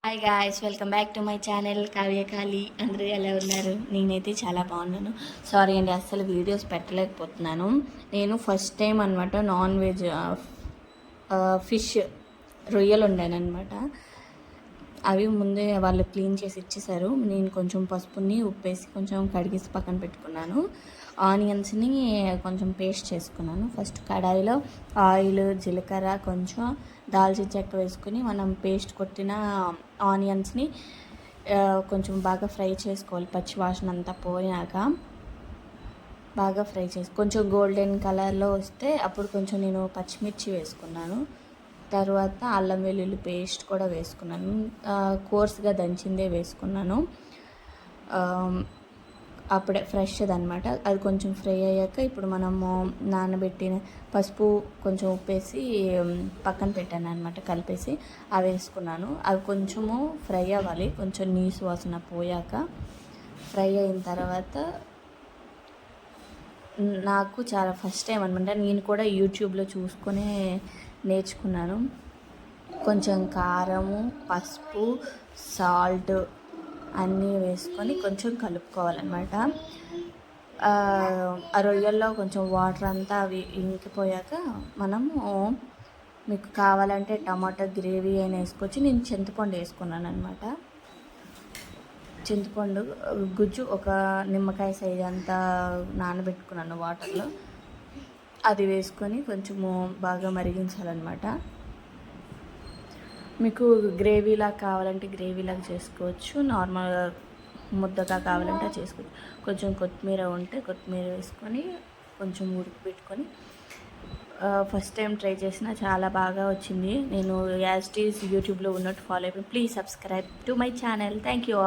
Hi guys, welcome back to my channel Kavyakali. అందరూ ఎలా ఉన్నారు? నేనైతే చాలా బాగున్నాను. సారీ అండి, అస్సలు వీడియోస్ పెట్టలేకపోతున్నాను. నేను ఫస్ట్ టైం అనమాట నాన్ వెజ్ ఫిష్ రొయ్యలు వండాను అనమాట. అవి ముందే వాళ్ళు క్లీన్ చేసి ఇచ్చేసారు. నేను కొంచెం పసుపుని ఉప్పేసి కొంచెం కడిగేసి పక్కన పెట్టుకున్నాను. ఆనియన్స్ని కొంచెం పేస్ట్ చేసుకున్నాను. ఫస్ట్ కడాయిలో ఆయిల్, జీలకర్ర, కొంచెం దాల్చిన చెక్క వేసుకుని మనం పేస్ట్ కొట్టిన ఆనియన్స్ని కొంచెం బాగా ఫ్రై చేసుకోవాలి. పచ్చి వాసన అంతా పోయాక బాగా ఫ్రై చేసి కొంచెం గోల్డెన్ కలర్లో వస్తే అప్పుడు కొంచెం నేను పచ్చిమిర్చి వేసుకున్నాను. తర్వాత అల్లం వెల్లుల్లి పేస్ట్ కూడా వేసుకున్నాను. కోర్స్గా దంచిందే వేసుకున్నాను. అప్పుడే ఫ్రెష్ది అనమాట. అది కొంచెం ఫ్రై అయ్యాక ఇప్పుడు మనము నానబెట్టిన పసుపు కొంచెం ఉప్పేసి పక్కన పెట్టాను అనమాట. కలిపేసి అవి వేసుకున్నాను. అవి కొంచెము ఫ్రై అవ్వాలి. కొంచెం నీసు వాసన పోయాక ఫ్రై అయిన తర్వాత నాకు చాలా ఫస్ట్ టైం అనమాట. నేను కూడా యూట్యూబ్లో చూసుకునే నేర్చుకున్నాను. కొంచెం కారము, పసుపు, సాల్ట్ అన్నీ వేసుకొని కొంచెం కలుపుకోవాలన్నమాట. ఆ రొయ్యల్లో కొంచెం వాటర్ అంతా అవి ఇంకిపోయాక మనము మీకు కావాలంటే టమాటా గ్రేవీ అయినా వేసుకోవచ్చు. నేను చింతపండు వేసుకున్నాను అనమాట. చింతపండు గుజ్జు ఒక నిమ్మకాయ సైజు అంతా నానబెట్టుకున్నాను వాటర్లో. అది వేసుకొని కొంచెము బాగా మరిగించాలన్నమాట. మీకు గ్రేవీలా కావాలంటే గ్రేవీలాగా చేసుకోవచ్చు. నార్మల్ ముద్దగా కావాలంటే చేసుకోవచ్చు. కొంచెం కొత్తిమీర ఉంటే కొత్తిమీర వేసుకొని కొంచెం ఉడకబెట్టుకొని ఫస్ట్ టైం ట్రై చేసిన చాలా బాగా వచ్చింది. నేను యాజ్ ఇట్ ఈజ్ యూట్యూబ్లో ఉన్నట్టు ఫాలో అయిపోయి please subscribe to my channel. Thank you.